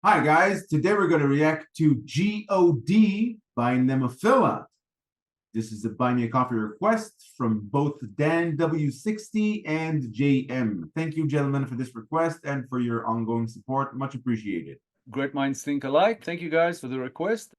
Hi guys, today we're going to react to G.O.D by NEMOPHILA. This is a Buy Me a Coffee request from both DanW60 and J.M. Thank you, gentlemen, for this request and for your ongoing support. Much appreciated. Great minds think alike. Thank you guys for the request.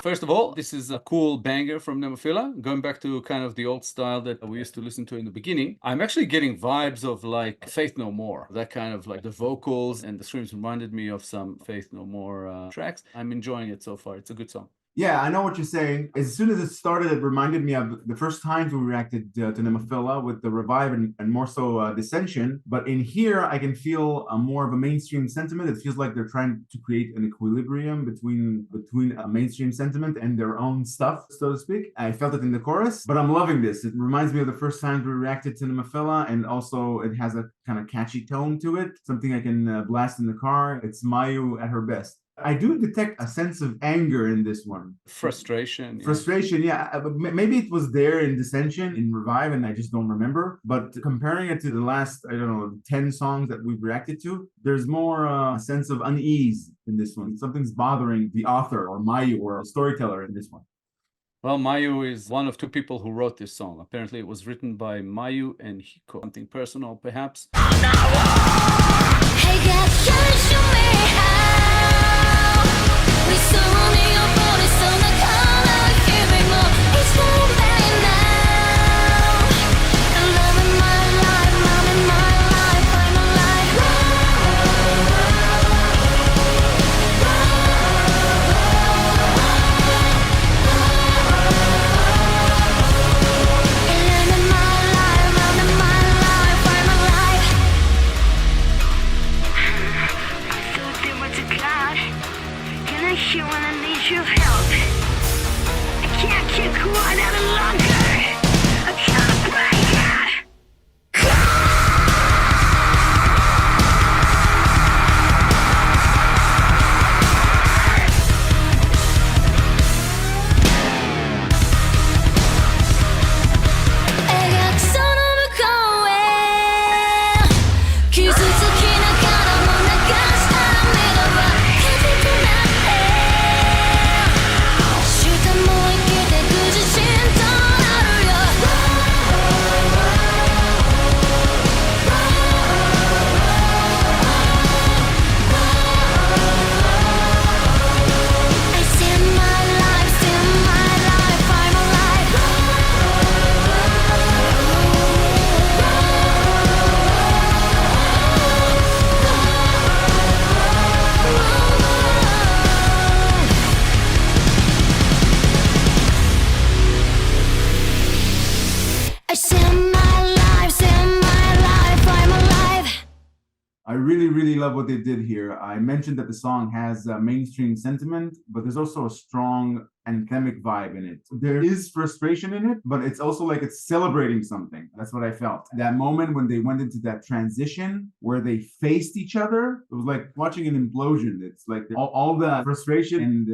First of all, this is a cool banger from NEMOPHILA, going back to kind of the old style that we used to listen to in the beginning. I'm actually getting vibes of like Faith No More, that kind of like the vocals and the screams reminded me of some Faith No More tracks. I'm enjoying it so far. It's a good song. Yeah, I know what you're saying. As soon as it started, it reminded me of the first times we reacted to NEMOPHILA with the Revive and more so Dissension. But in here, I can feel more of a mainstream sentiment. It feels like they're trying to create an equilibrium between a mainstream sentiment and their own stuff, so to speak. I felt it in the chorus, but I'm loving this. It reminds me of the first time we reacted to NEMOPHILA, and also it has a kind of catchy tone to it, something I can blast in the car. It's Mayu at her best. I do detect a sense of anger in this one. Frustration. Frustration, yeah. Maybe it was there in Dissension, in Revive, and I just don't remember. But comparing it to the last, I don't know, 10 songs that we've reacted to, there's more a sense of unease in this one. Something's bothering the author or Mayu or a storyteller in this one. Well, Mayu is one of two people who wrote this song. Apparently, it was written by Mayu and Hiko. Something personal, perhaps. love what they did here. I mentioned that the song has a mainstream sentiment, but there's also a strong anthemic vibe in it. There is frustration in it, but it's also like it's celebrating something. That's what I felt. That moment when they went into that transition where they faced each other, it was like watching an implosion. It's like all the frustration and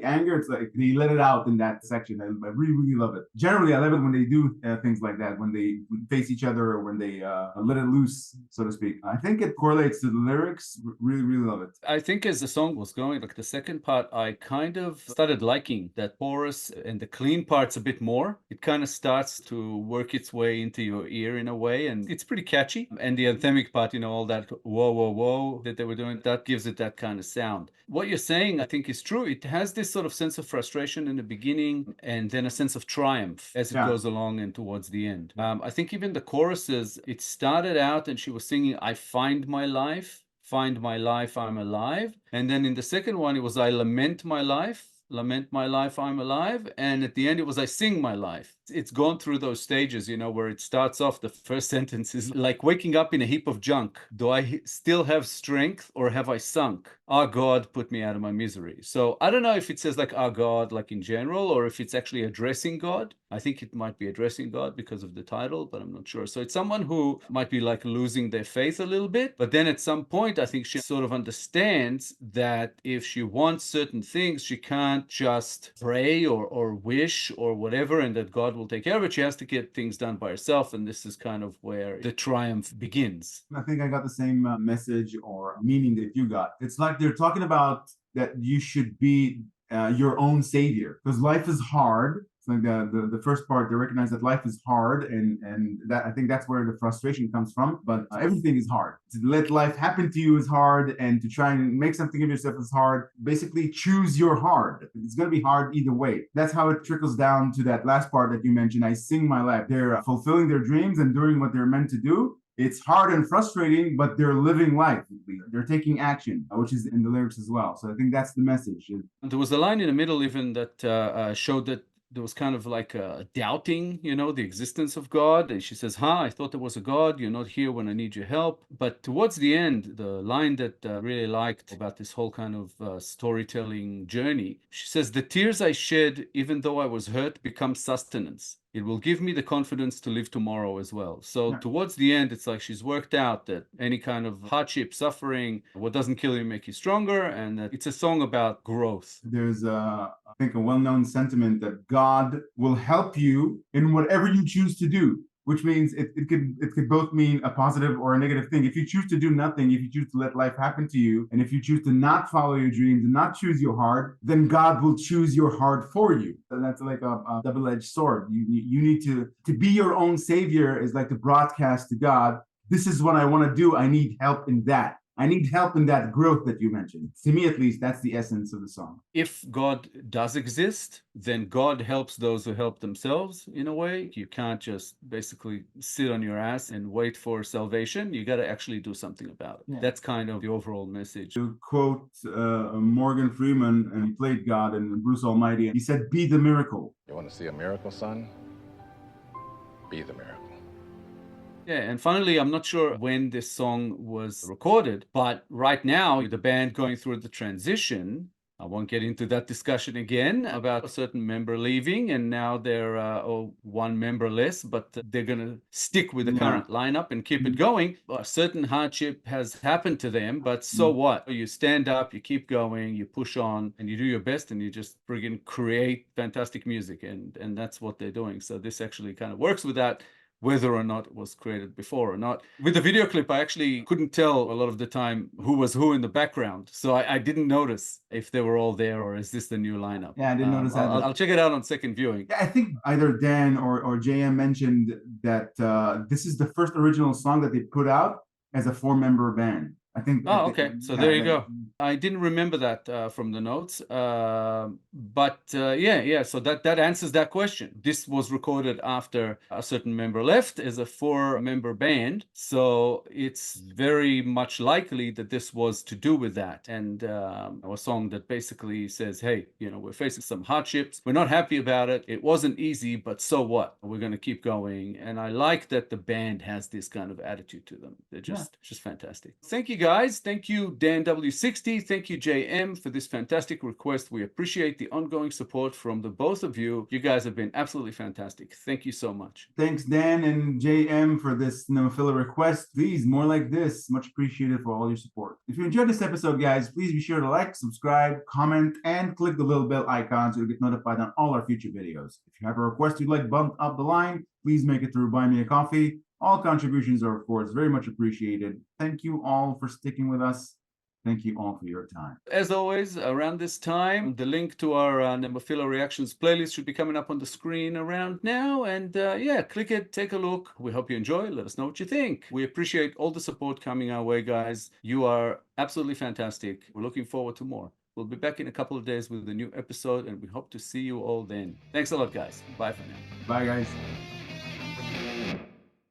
anger, it's like they let it out in that section. I really, really love it. Generally, I love it when they do things like that, when they face each other or when they let it loose, so to speak. I think it correlates to the lyrics. Really, really love it. I think as the song was going, like the second part, I kind of started liking that chorus and the clean parts a bit more. It kind of starts to work its way into your ear in a way, and it's pretty catchy. And the anthemic part, you know, all that whoa, whoa, whoa that they were doing, that gives it that kind of sound. What you're saying, I think, is true. It has this sort of sense of frustration in the beginning and then a sense of triumph as it goes along and towards the end. I think even the choruses, it started out and she was singing, I find my life, I'm alive. And then in the second one, it was, I lament my life, I'm alive. And at the end, it was, I sing my life. It's gone through those stages, you know, where it starts off, the first sentence is like waking up in a heap of junk. Do I still have strength or have I sunk? Ah, God, put me out of my misery. So I don't know if it says like, ah, God, like in general, or if it's actually addressing God. I think it might be addressing God because of the title, but I'm not sure. So it's someone who might be like losing their faith a little bit. But then at some point, I think she sort of understands that if she wants certain things, she can't just pray or wish or whatever, and that God will take care of it. She has to get things done by herself. And this is kind of where the triumph begins. I think I got the same message or meaning that you got. It's like they're talking about that you should be your own savior because life is hard. Like the first part, they recognize that life is hard, and that I think that's where the frustration comes from. But everything is hard. To let life happen to you is hard, and to try and make something of yourself is hard. Basically, choose your hard. It's going to be hard either way. That's how it trickles down to that last part that you mentioned. I sing my life. They're fulfilling their dreams and doing what they're meant to do. It's hard and frustrating, but they're living life. They're taking action, which is in the lyrics as well. So I think that's the message. There was a line in the middle even that showed that there was kind of like a doubting, you know, the existence of God. And she says, I thought there was a God. You're not here when I need your help. But towards the end, the line that I really liked about this whole kind of storytelling journey, she says, the tears I shed, even though I was hurt, become sustenance. It will give me the confidence to live tomorrow as well. So towards the end, it's like she's worked out that any kind of hardship, suffering, what doesn't kill you make you stronger, and that it's a song about growth. There's, I think, a well-known sentiment that God will help you in whatever you choose to do, which means it could both mean a positive or a negative thing. If you choose to do nothing, if you choose to let life happen to you, and if you choose to not follow your dreams and not choose your heart, then God will choose your heart for you. And that's like a double-edged sword. You need to be your own savior is like to broadcast to God, this is what I want to do. I need help in that. I need help in that growth that you mentioned. To me, at least, that's the essence of the song. If God does exist, then God helps those who help themselves in a way. You can't just basically sit on your ass and wait for salvation. You got to actually do something about it. That's kind of the overall message. To quote Morgan Freeman, and he played God in Bruce Almighty, he said, be the miracle. You want to see a miracle, son? Be the miracle. Yeah, and finally, I'm not sure when this song was recorded, but right now, the band going through the transition, I won't get into that discussion again about a certain member leaving, and now they're one member less, but they're going to stick with the current lineup and keep it going. A certain hardship has happened to them, but so what? You stand up, you keep going, you push on, and you do your best, and you just friggin' create fantastic music, and that's what they're doing. So this actually kind of works with that, whether or not it was created before or not. With the video clip, I actually couldn't tell a lot of the time who was who in the background. So I didn't notice if they were all there or is this the new lineup. Yeah, I didn't notice that. I'll check it out on second viewing. Yeah, I think either Dan or J.M. mentioned that this is the first original song that they put out as a 4-member band. I think. Oh, okay. So there you go. I didn't remember that from the notes. But yeah. So that answers that question. This was recorded after a certain member left as a 4-member band. So it's very much likely that this was to do with that. And a song that basically says, hey, you know, we're facing some hardships. We're not happy about it. It wasn't easy, but so what? We're going to keep going. And I like that the band has this kind of attitude to them. They're just fantastic. Thank you, guys. guys. Thank you, DanW60. Thank you, J.M, for this fantastic request. We appreciate the ongoing support from the both of you. You guys have been absolutely fantastic. Thank you so much. Thanks, Dan and JM, for this NEMOPHILA request. Please, more like this. Much appreciated for all your support. If you enjoyed this episode, guys, please be sure to like, subscribe, comment, and click the little bell icon so you'll get notified on all our future videos. If you have a request you'd like bumped up the line, please make it through Buy Me a Coffee. All contributions are, of course, very much appreciated. Thank you all for sticking with us. Thank you all for your time. As always, around this time, the link to our NEMOPHILA Reactions playlist should be coming up on the screen around now. And yeah, click it, take a look. We hope you enjoy. Let us know what you think. We appreciate all the support coming our way, guys. You are absolutely fantastic. We're looking forward to more. We'll be back in a couple of days with a new episode, and we hope to see you all then. Thanks a lot, guys. Bye for now. Bye, guys.